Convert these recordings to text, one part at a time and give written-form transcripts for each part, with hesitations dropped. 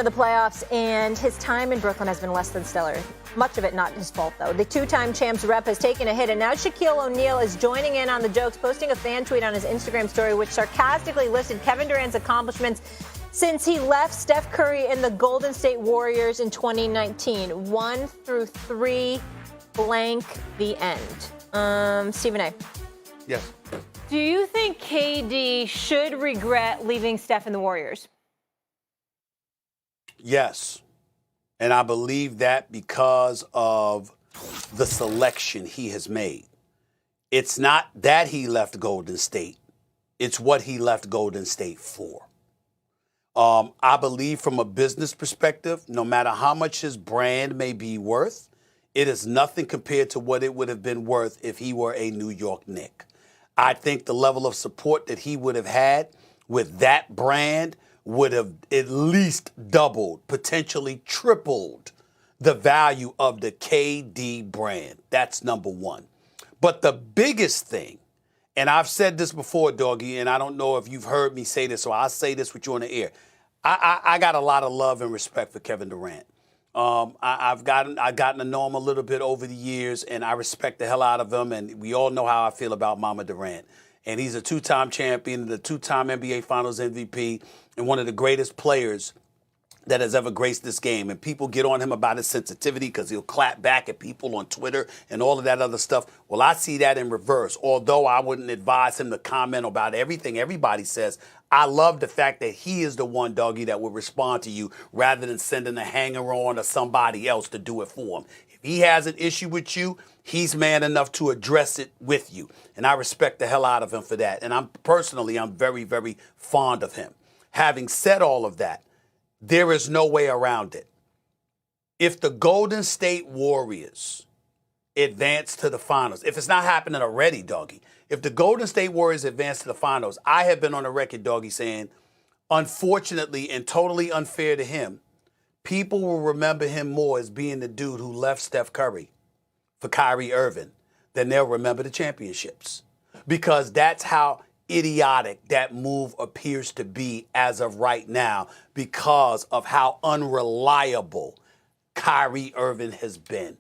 into the playoffs, and his time in Brooklyn has been less than stellar. Much of it not his fault, though. The two-time champs rep has taken a hit, and now Shaquille O'Neal is joining in on the jokes, posting a fan tweet on his Instagram story, which sarcastically listed Kevin Durant's accomplishments since he left Steph Curry and the Golden State Warriors in 2019. 1 through 3, blank, the end. Stephen A. Yes. Do you think KD should regret leaving Steph and the Warriors? Yes. And I believe that because of the selection he has made. It's not that he left Golden State. It's what he left Golden State for. I believe from a business perspective, no matter how much his brand may be worth, it is nothing compared to what it would have been worth if he were a New York Knick. I think the level of support that he would have had with that brand would have at least doubled, potentially tripled the value of the KD brand. That's number one. But the biggest thing, and I've said this before, Doggy, and I don't know if you've heard me say this, so I'll say this with you on the air. I got a lot of love and respect for Kevin Durant. I've gotten to know him a little bit over the years, and I respect the hell out of him, and we all know how I feel about Mama Durant. And he's a two-time champion, the two-time NBA Finals MVP, and one of the greatest players that has ever graced this game. And people get on him about his sensitivity because he'll clap back at people on Twitter and all of that other stuff. Well, I see that in reverse. Although I wouldn't advise him to comment about everything everybody says, I love the fact that he is the one, Doggy, that will respond to you rather than sending a hanger-on or somebody else to do it for him. If he has an issue with you, he's man enough to address it with you. And I respect the hell out of him for that. And I'm very, very fond of him. Having said all of that, there is no way around it. If the Golden State Warriors advance to the finals, if it's not happening already, Doggy, if the Golden State Warriors advance to the finals, I have been on the record, Doggy, saying, unfortunately and totally unfair to him, people will remember him more as being the dude who left Steph Curry for Kyrie Irving than they'll remember the championships. Because that's how idiotic that move appears to be as of right now because of how unreliable Kyrie Irving has been.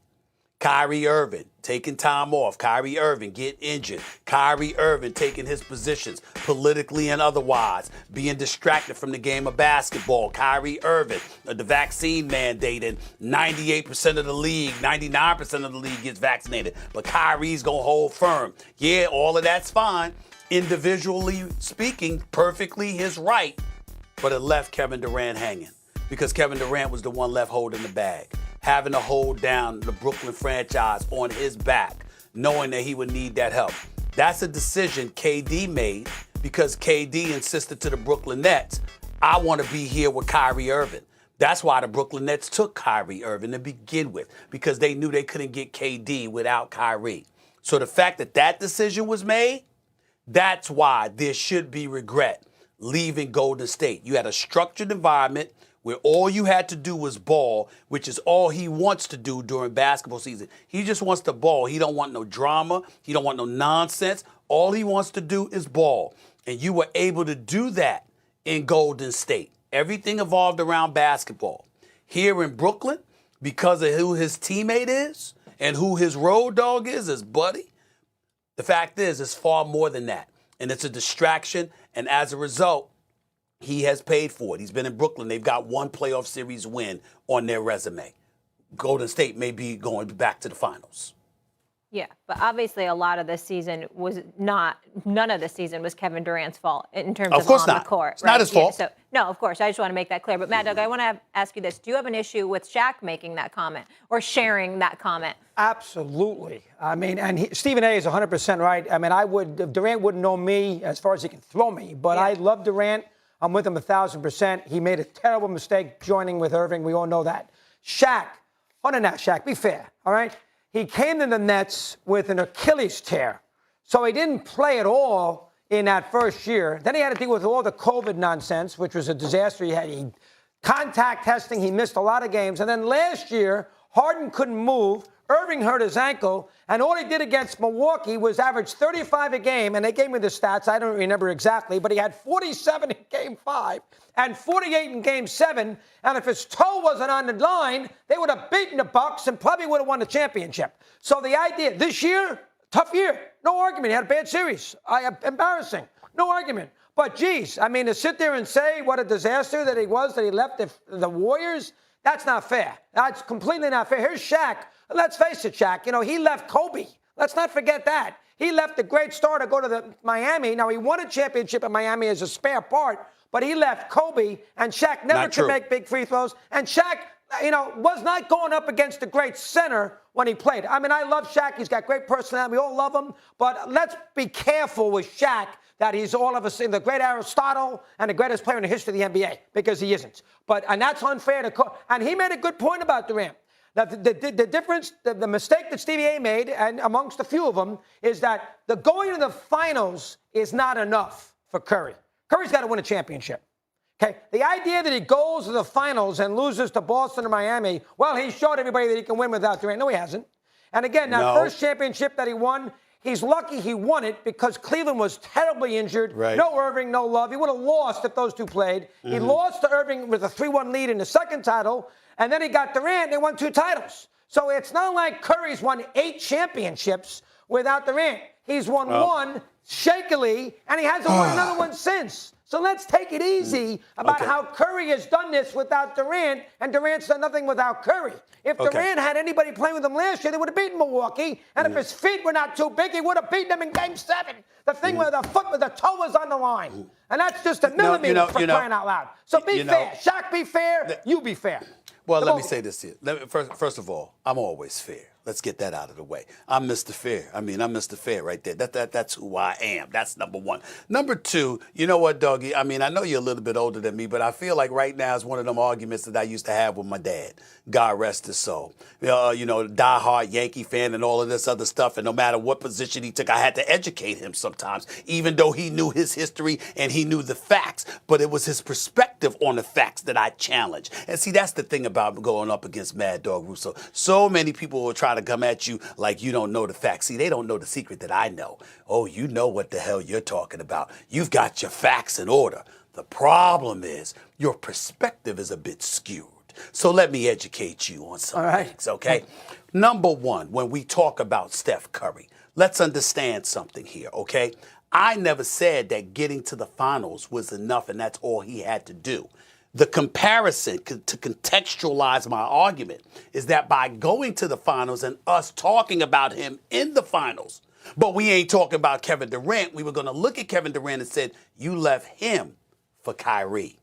Kyrie Irving taking time off. Kyrie Irving getting injured. Kyrie Irving taking his positions politically and otherwise, being distracted from the game of basketball. Kyrie Irving, the vaccine mandate, and 98% of the league, 99% of the league gets vaccinated. But Kyrie's going to hold firm. Yeah, all of that's fine. Individually speaking, perfectly his right. But it left Kevin Durant hanging because Kevin Durant was the one left holding the bag, having to hold down the Brooklyn franchise on his back, knowing that he would need that help. That's a decision KD made because KD insisted to the Brooklyn Nets, I want to be here with Kyrie Irving. That's why the Brooklyn Nets took Kyrie Irving to begin with, because they knew they couldn't get KD without Kyrie. So the fact that that decision was made, that's why there should be regret leaving Golden State. You had a structured environment where all you had to do was ball, which is all he wants to do during basketball season. He just wants to ball. He don't want no drama. He don't want no nonsense. All he wants to do is ball. And you were able to do that in Golden State. Everything evolved around basketball. Here in Brooklyn, because of who his teammate is and who his road dog is, his buddy, the fact is, it's far more than that. And it's a distraction. And as a result, he has paid for it. He's been in Brooklyn. They've got one playoff series win on their resume. Golden State may be going back to the finals. Yeah, but obviously a lot of this season was none of the season was Kevin Durant's fault in terms of on the court. It's not his fault. So, no, of course. I just want to make that clear. But Mad Dog, I want to ask you this. Do you have an issue with SHAQ making that comment or sharing that comment? Absolutely. I mean, and Stephen A. is 100% right. I mean, Durant wouldn't know me as far as he can throw me, but yeah. I love Durant. I'm with him 1,000%. He made a terrible mistake joining with Irving. We all know that. SHAQ, hold on now, SHAQ, be fair, all right? He came to the Nets with an Achilles tear, so he didn't play at all in that first year. Then he had to deal with all the COVID nonsense, which was a disaster. He had contact testing. He missed a lot of games. And then last year, Harden couldn't move. Irving hurt his ankle, and all he did against Milwaukee was average 35 a game, and they gave me the stats. I don't remember exactly, but he had 47 in Game 5 and 48 in Game 7, and if his toe wasn't on the line, they would have beaten the Bucks and probably would have won the championship. So the idea, this year, tough year, no argument. He had a bad series. Embarrassing, no argument. But, geez, I mean, to sit there and say what a disaster that he was, that he left the Warriors, that's not fair. That's completely not fair. Here's Shaq. Let's face it, Shaq. You know, he left Kobe. Let's not forget that. He left a great star to go to Miami. Now, he won a championship in Miami as a spare part, but he left Kobe, and Shaq never could make big free throws. And Shaq, you know, was not going up against a great center when he played. I mean, I love Shaq. He's got great personality. We all love him. But let's be careful with Shaq that he's all of us in the great Aristotle and the greatest player in the history of the NBA, because he isn't. And that's unfair to and he made a good point about Durant. That the difference, the mistake that Stevie A made, and amongst a few of them, is that the going to the finals is not enough for Curry. Curry's got to win a championship. Okay, the idea that he goes to the finals and loses to Boston or Miami, well, he showed everybody that he can win without Durant. No, he hasn't. And again, that first championship that he won, he's lucky he won it because Cleveland was terribly injured. Right. No Irving, no Love. He would have lost if those two played. Mm-hmm. He lost to Irving with a 3-1 lead in the second title, and then he got Durant, and they won 2 titles. So it's not like Curry's won 8 championships without Durant. He's won one shakily, and he hasn't won another one since. So let's take it easy about how Curry has done this without Durant, and Durant's done nothing without Curry. If Durant had anybody playing with him last year, they would have beaten Milwaukee, and if his feet were not too big, he would have beaten them in Game 7. The thing where the foot with the toe was on the line. And that's just a millimeter for crying out loud. So be fair. Shaq, be fair. You be fair. Well, let me say this here. First of all, I'm always fair. Let's get that out of the way. I'm Mr. Fair. I mean, I'm Mr. Fair right there. That's who I am. That's number one. Number two, you know what, Dougie? I mean, I know you're a little bit older than me, but I feel like right now is one of them arguments that I used to have with my dad. God rest his soul. You know, diehard Yankee fan and all of this other stuff. And no matter what position he took, I had to educate him sometimes, even though he knew his history and he knew the facts. But it was his perspective on the facts that I challenged. And see, that's the thing about going up against Mad Dog Russo. So many people will try to come at you like you don't know the facts. See, they don't know the secret that I know. Oh, you know what the hell you're talking about. You've got your facts in order. The problem is your perspective is a bit skewed. So let me educate you on some things, okay? Number one, when we talk about Steph Curry, let's understand something here, okay? I never said that getting to the finals was enough and that's all he had to do. The comparison to contextualize my argument is that by going to the finals and us talking about him in the finals, but we ain't talking about Kevin Durant, we were going to look at Kevin Durant and said, you left him for Kyrie.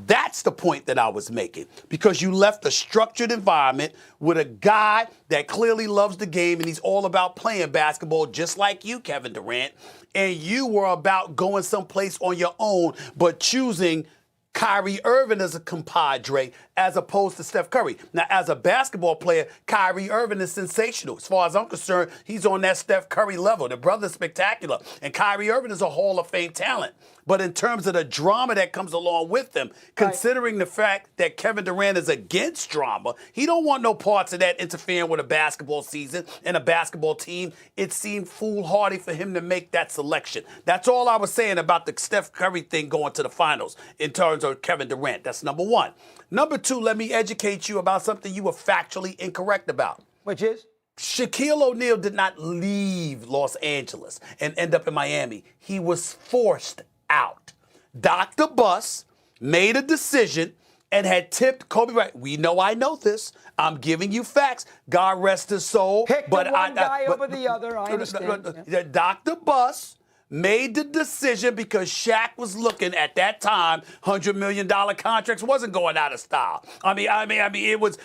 That's the point that I was making, because you left a structured environment with a guy that clearly loves the game and he's all about playing basketball just like you, Kevin Durant, and you were about going someplace on your own but choosing Kyrie Irving as a compadre as opposed to Steph Curry. Now, as a basketball player, Kyrie Irving is sensational. As far as I'm concerned, he's on that Steph Curry level. The brother's spectacular. And Kyrie Irving is a Hall of Fame talent. But in terms of the drama that comes along with them, considering the fact that Kevin Durant is against drama, he don't want no parts of that interfering with a basketball season and a basketball team. It seemed foolhardy for him to make that selection. That's all I was saying about the Steph Curry thing going to the finals in terms of Kevin Durant. That's number one. Number two, let me educate you about something you were factually incorrect about. Which is? Shaquille O'Neal did not leave Los Angeles and end up in Miami. He was forced out. Dr. Buss made a decision and had tipped Kobe right. We know I know this. I'm giving you facts. God rest his soul. Pick the one guy over the other. I understand. Dr. Buss made the decision because Shaq was looking at that time. $100 million contracts wasn't going out of style. It was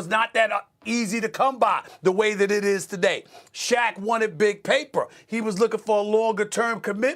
not that easy to come by the way that it is today. Shaq wanted big paper. He was looking for a longer term commitment.